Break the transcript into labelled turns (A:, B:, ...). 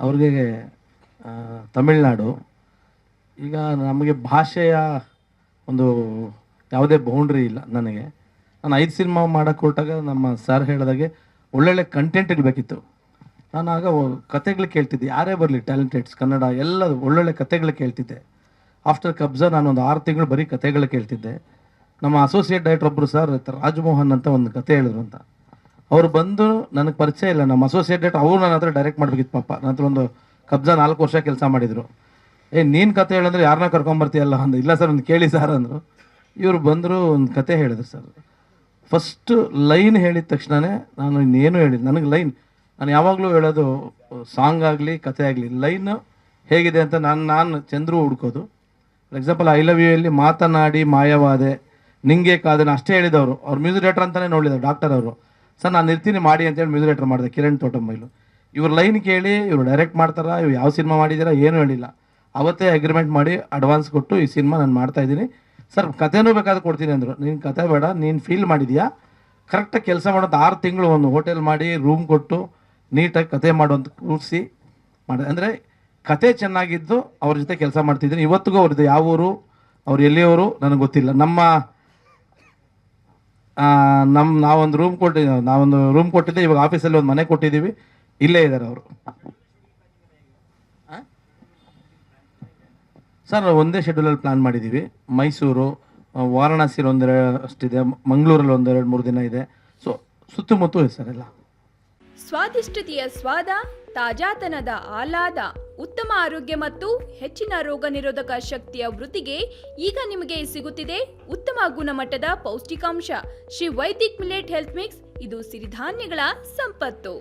A: ಅವ್ರಿಗೆ ತಮಿಳ್ನಾಡು. ಈಗ ನಮಗೆ ಭಾಷೆಯ ಒಂದು ಯಾವುದೇ ಬೌಂಡ್ರಿ ಇಲ್ಲ ನನಗೆ. ನಾನು 5 ಸಿನಿಮಾ ಮಾಡೋಕ್ಕೆ ಹೊರಟಾಗ ನಮ್ಮ ಸರ್ ಹೇಳಿದಾಗೆ ಒಳ್ಳೊಳ್ಳೆ ಕಂಟೆಂಟ್ ಇರಬೇಕಿತ್ತು. ನಾನು ಆಗ ಕತೆಗಳು ಕೇಳ್ತಿದ್ದೆ, ಯಾರೇ ಬರಲಿ ಟ್ಯಾಲೆಂಟೆಡ್ಸ್ ಕನ್ನಡ ಎಲ್ಲ ಒಳ್ಳೊಳ್ಳೆ ಕತೆಗಳು ಕೇಳ್ತಿದ್ದೆ. ಆಫ್ಟರ್ ಕಬ್ಜಾ ನಾನೊಂದು 6 ತಿಂಗಳು ಬರೀ ಕತೆಗಳು ಕೇಳ್ತಿದ್ದೆ. ನಮ್ಮ ಅಸೋಸಿಯೇಟ್ ಡೈರೆಕ್ಟರ್ ಒಬ್ಬರು ಸರ್ ರಾಜಮೋಹನ್ ಅಂತ ಒಂದು ಕತೆ ಹೇಳಿದ್ರು ಅಂತ, ಅವರು ಬಂದು ನನಗೆ ಪರಿಚಯ ಇಲ್ಲ, ನಮ್ಮ ಅಸೋಸಿಯೇಟ್ ಡೈರೆಕ್ಟರ್ ಅವರು ನನ್ನ ಹತ್ರ ಡೈರೆಕ್ಟ್ ಮಾಡಬೇಕಿತ್ತು. ಪಾಪ ನನ್ನ ಹತ್ರ ಒಂದು ಕಬ್ಜಾ 4 ವರ್ಷ ಕೆಲಸ ಮಾಡಿದರು. ನೀನು ಕತೆ ಹೇಳಂದ್ರೆ ಯಾರನ್ನ ಕರ್ಕೊಂಬರ್ತೀಯಲ್ಲ ಅಂದು. ಇಲ್ಲ ಸರ್ ಒಂದು ಕೇಳಿ ಸರ್ ಅಂದರು. ಇವರು ಬಂದರು, ಒಂದು ಕತೆ ಹೇಳಿದ್ರು ಸರ್. ಫಸ್ಟ್ ಲೈನ್ ಹೇಳಿದ ತಕ್ಷಣವೇ ನಾನು ಇನ್ನೇನು ಹೇಳಿದ್ದು, ನನಗೆ ಲೈನ್, ನಾನು ಯಾವಾಗಲೂ ಹೇಳೋದು ಸಾಂಗ್ ಆಗಲಿ ಕತೆ ಆಗಲಿ ಲೈನು ಹೇಗಿದೆ ಅಂತ ನಾನು ಚಂದ್ರು ಹುಡ್ಕೋದು. For example I love you ಅಲ್ಲಿ ಮಾತನಾಡಿ ಮಾಯವಾದೆ ನಿಂಗೆ ಕಾದನ ಅಷ್ಟೇ ಹೇಳಿದವರು. ಅವ್ರು ಮ್ಯೂಸಿಕ್ ಡೈರೆಕ್ಟರ್ ಅಂತಲೇ ನೋಡಿದ್ರು ಡಾಕ್ಟರ್ ಅವರು. ಸರ್ ನಾನು ಇರ್ತೀನಿ ಮಾಡಿ ಅಂತೇಳಿ ಮ್ಯೂಸಿಕ್ ಡೈರೆಕ್ಟರ್ ಮಾಡಿದೆ, ಕಿರಣ್ ತೋಟಂಬೈಲು. ಇವ್ರ ಲೈನ್ ಕೇಳಿ ಇವರು ಡೈರೆಕ್ಟ್ ಮಾಡ್ತಾರಾ, ಇವ್ರು ಯಾವ ಸಿನಿಮಾ ಮಾಡಿದ್ದೀರಾ ಏನೂ ಹೇಳಿಲ್ಲ. ಅವತ್ತೇ ಅಗ್ರಿಮೆಂಟ್ ಮಾಡಿ ಅಡ್ವಾನ್ಸ್ ಕೊಟ್ಟು ಈ ಸಿನಿಮಾ ನಾನು ಮಾಡ್ತಾಯಿದ್ದೀನಿ ಸರ್, ಕತೆನೂ ಬೇಕಾದ್ರೆ ಕೊಡ್ತೀನಿ ಅಂದರು. ನೀನು ಕತೆ ಬೇಡ, ನೀನು ಫೀಲ್ ಮಾಡಿದ್ಯಾ, ಕರೆಕ್ಟಾಗಿ ಕೆಲಸ ಮಾಡೋದು 6 ತಿಂಗಳು ಒಂದು ಹೋಟೆಲ್ ಮಾಡಿ ರೂಮ್ ಕೊಟ್ಟು ನೀಟಾಗಿ ಕತೆ ಮಾಡುವಂತ ಕೂರಿಸಿ ಮಾಡಿದೆ. ಅಂದರೆ ಕತೆ ಚೆನ್ನಾಗಿದ್ದು ಅವ್ರ ಜೊತೆ ಕೆಲಸ ಮಾಡ್ತಿದ್ದೀನಿ. ಇವತ್ತಿಗೂ ಅವ್ರದ್ದು ಯಾವ ಊರು, ಅವ್ರು ಎಲ್ಲಿಯವರು ನನಗೆ ಗೊತ್ತಿಲ್ಲ. ನಾವೊಂದು ರೂಮ್ ಕೊಟ್ಟಿದ್ದೆ, ಇವಾಗ ಆಫೀಸಲ್ಲಿ ಒಂದು ಮನೆ ಕೊಟ್ಟಿದ್ದೀವಿ, ಇಲ್ಲೇ ಇದ್ದಾರೆ ಅವರು. ಸರ್ ಒಂದೇ ಶೆಡ್ಯೂಲಲ್ಲಿ ಪ್ಲ್ಯಾನ್ ಮಾಡಿದ್ದೀವಿ. ಮೈಸೂರು, ವಾರಣಾಸಿಲಿ ಒಂದೆರಡು ಅಷ್ಟಿದೆ, ಮಂಗಳೂರಲ್ಲಿ 1-2-3 ದಿನ ಇದೆ. ಸೊ ಸುತ್ತಮುತ್ತ ಇದೆ ಸರ್ ಎಲ್ಲ.
B: ಸ್ವಾದಿಷ್ಟತೆಯ ಸ್ವಾದ, ತಾಜಾತನದ ಆಹ್ಲಾದ, ಉತ್ತಮ ಆರೋಗ್ಯ ಮತ್ತು ಹೆಚ್ಚಿನ ರೋಗ ನಿರೋಧಕ ಶಕ್ತಿಯ ವೃದ್ಧಿಗೆ ಈಗ ನಿಮಗೆ ಸಿಗುತ್ತಿದೆ ಉತ್ತಮ ಗುಣಮಟ್ಟದ ಪೌಷ್ಟಿಕಾಂಶ. Shri Vaidik millet health mix, ಇದು ಸಿರಿಧಾನ್ಯಗಳ ಸಂಪತ್ತು.